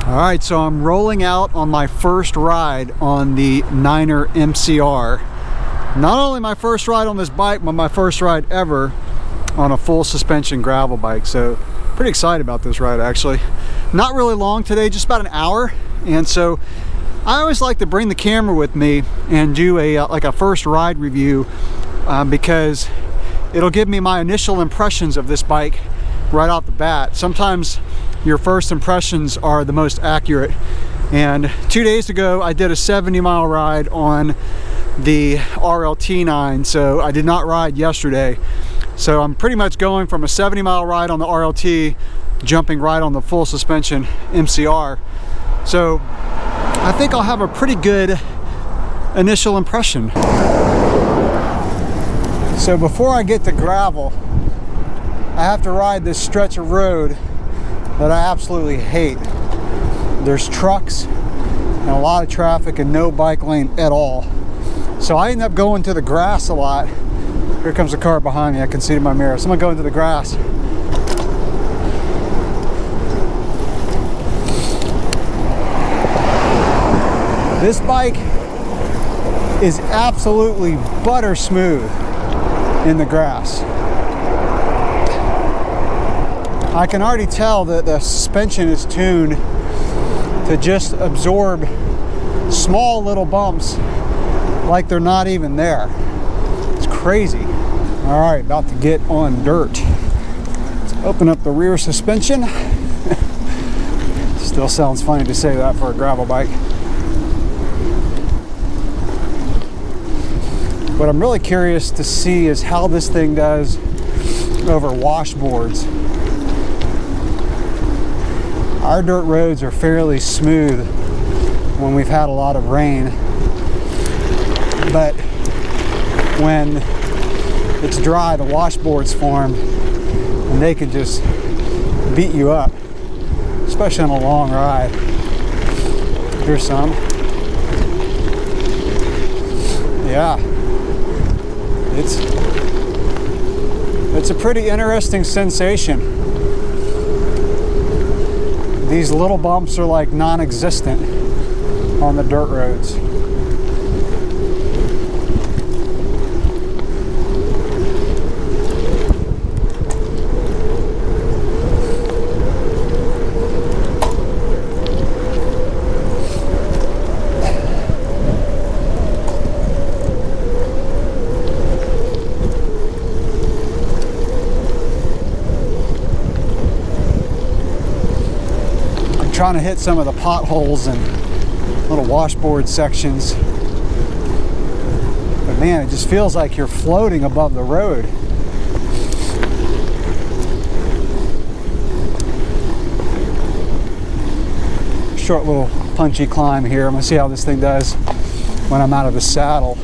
All right, so I'm rolling out on my first ride on the Niner MCR. Not only my first ride on this bike, but my first ride ever on a full suspension gravel bike. So pretty excited about this ride actually. Not really long today, just about an hour. And so I always like to bring the camera with me and do a like a first ride review because it'll give me my initial impressions of this bike right off the bat. Sometimes your first impressions are the most accurate. And 2 days ago, I did a 70-mile ride on the RLT9, so I did not ride yesterday. So I'm pretty much going from a 70-mile ride on the RLT, jumping right on the full suspension MCR. So I think I'll have a pretty good initial impression. So before I get to gravel, I have to ride this stretch of road that I absolutely hate. There's trucks and a lot of traffic and no bike lane at all. So I end up going to the grass a lot. Here comes a car behind me, I can see it in my mirror. So I'm gonna go into the grass. This bike is absolutely butter smooth in the grass. I can already tell that the suspension is tuned to just absorb small little bumps like they're not even there. It's crazy. All right, about to get on dirt. Let's open up the rear suspension. Still sounds funny to say that for a gravel bike. What I'm really curious to see is how this thing does over washboards. Our dirt roads are fairly smooth when we've had a lot of rain, but when it's dry, the washboards form and they can just beat you up, especially on a long ride. Here's some. Yeah, it's a pretty interesting sensation. These little bumps are like non-existent on the dirt roads. Trying to hit some of the potholes and little washboard sections, but man, it just feels like you're floating above the road. Short little punchy climb here. I'm gonna see how this thing does when I'm out of the saddle.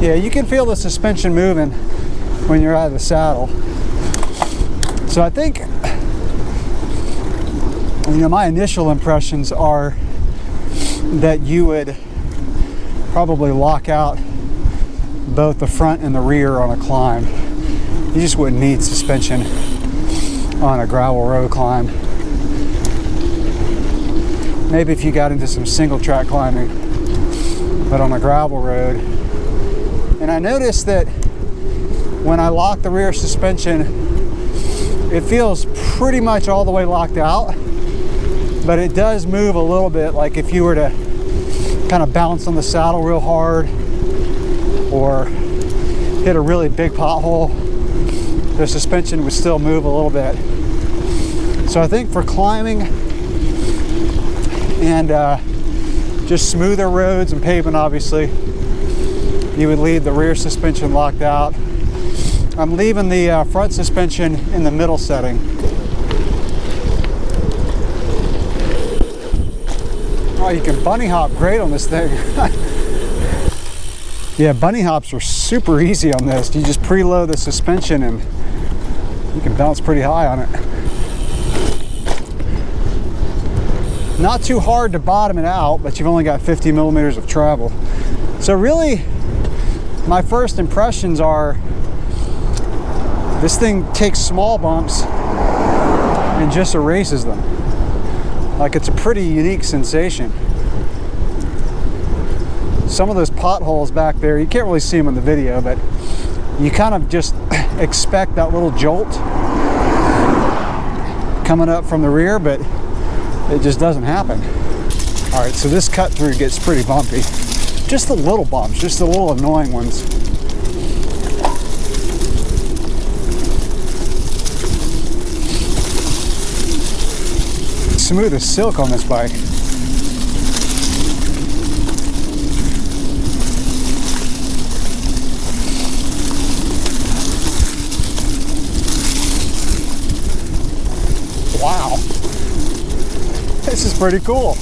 Yeah, you can feel the suspension moving when you're out of the saddle. So I think, you know, my initial impressions are that you would probably lock out both the front and the rear on a climb. You just wouldn't need suspension on a gravel road climb. Maybe if you got into some single track climbing, but on a gravel road. And I noticed that when I lock the rear suspension, it feels pretty much all the way locked out, but it does move a little bit. Like if you were to kind of bounce on the saddle real hard or hit a really big pothole, the suspension would still move a little bit. So I think for climbing and just smoother roads and pavement, obviously, you would leave the rear suspension locked out. I'm leaving the front suspension in the middle setting. Oh, you can bunny hop great on this thing. Yeah, bunny hops are super easy on this. You just preload the suspension and you can bounce pretty high on it. Not too hard to bottom it out, but you've only got 50 millimeters of travel. So really, my first impressions are this thing takes small bumps and just erases them. Like, it's a pretty unique sensation. Some of those potholes back there, you can't really see them in the video, but you kind of just expect that little jolt coming up from the rear, but it just doesn't happen. All right, so this cut through gets pretty bumpy. Just the little bumps, just the little annoying ones. Smooth as silk on this bike. Wow, this is pretty cool.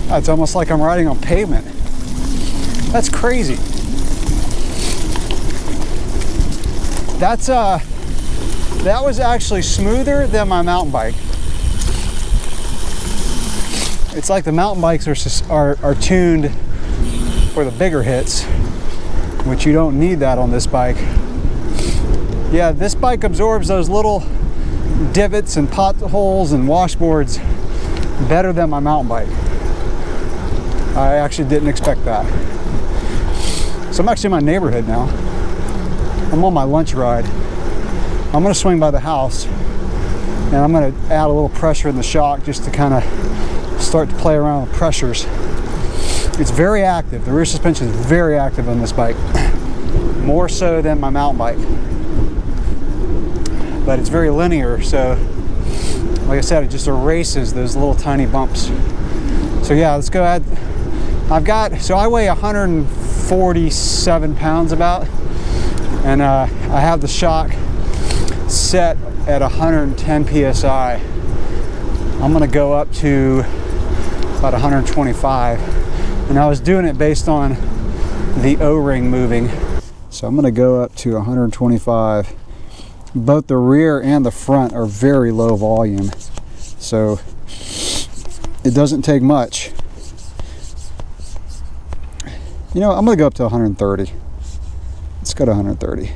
It's almost like I'm riding on pavement. That's crazy. That was actually smoother than my mountain bike. It's like the mountain bikes are tuned for the bigger hits, which you don't need that on this bike. Yeah, this bike absorbs those little divots and potholes and washboards better than my mountain bike. I actually didn't expect that. So I'm actually in my neighborhood now. I'm on my lunch ride. I'm gonna swing by the house and I'm gonna add a little pressure in the shock just to kind of start to play around with pressures. It's very active. The rear suspension is very active on this bike. More so than my mountain bike. But it's very linear, so like I said, it just erases those little tiny bumps. So yeah, let's go ahead. So I weigh 147 pounds about, and I have the shock set at 110 PSI. I'm gonna go up to about 125, and I was doing it based on the O-ring moving. So I'm gonna go up to 125. Both the rear and the front are very low volume, so it doesn't take much. You know, I'm gonna go up to 130. Let's go to 130.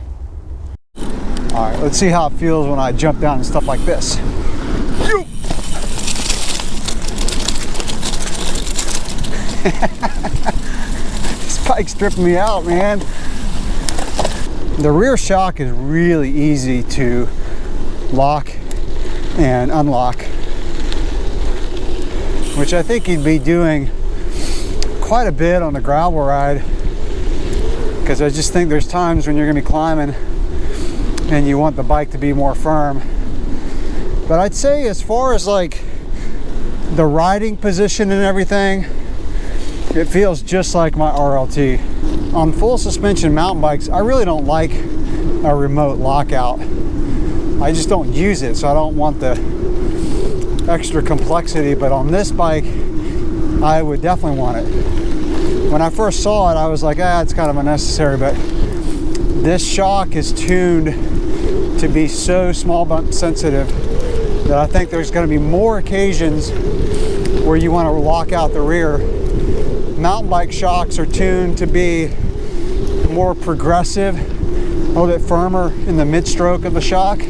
All right, let's see how it feels when I jump down and stuff like this. This bike's tripping me out, man. The rear shock is really easy to lock and unlock, which I think you'd be doing quite a bit on the gravel ride, because I just think there's times when you're gonna be climbing and you want the bike to be more firm. But I'd say as far as like the riding position and everything, it feels just like my RLT. On full suspension mountain bikes, I really don't like a remote lockout. I just don't use it, so I don't want the extra complexity. But on this bike, I would definitely want it. When I first saw it, I was like, it's kind of unnecessary, but this shock is tuned to be so small bump sensitive that I think there's going to be more occasions where you want to lock out the rear. Mountain bike shocks are tuned to be more progressive, a little bit firmer in the mid-stroke of the shock,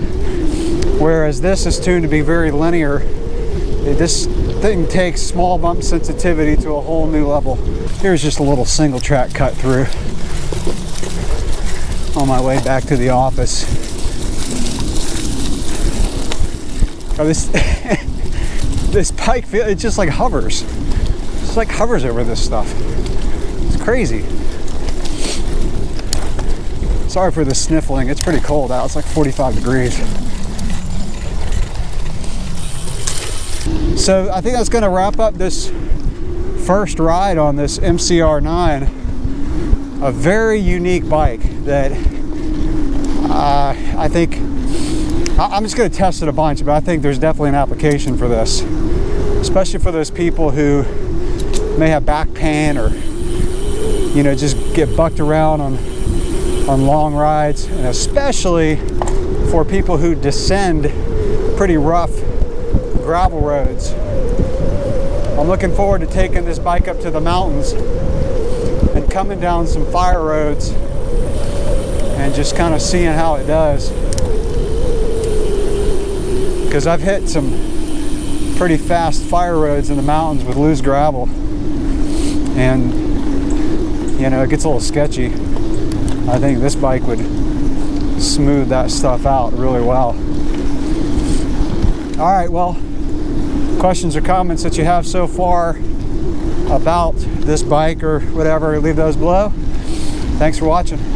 whereas this is tuned to be very linear. This thing takes small bump sensitivity to a whole new level. Here's just a little single track cut through on my way back to the office. Oh, this bike, it just like hovers. It's like hovers over this stuff. It's crazy. Sorry for the sniffling. It's pretty cold out. It's like 45 degrees. So I think that's going to wrap up this first ride on this MCR9. A very unique bike that I think I'm just going to test it a bunch, but I think there's definitely an application for this, especially for those people who may have back pain or, you know, just get bucked around on long rides, and especially for people who descend pretty rough gravel roads. I'm looking forward to taking this bike up to the mountains and coming down some fire roads and just kind of seeing how it does. Because I've hit some pretty fast fire roads in the mountains with loose gravel, and you know, it gets a little sketchy. I think this bike would smooth that stuff out really well. All right, well, questions or comments that you have so far about this bike or whatever, leave those below. Thanks for watching.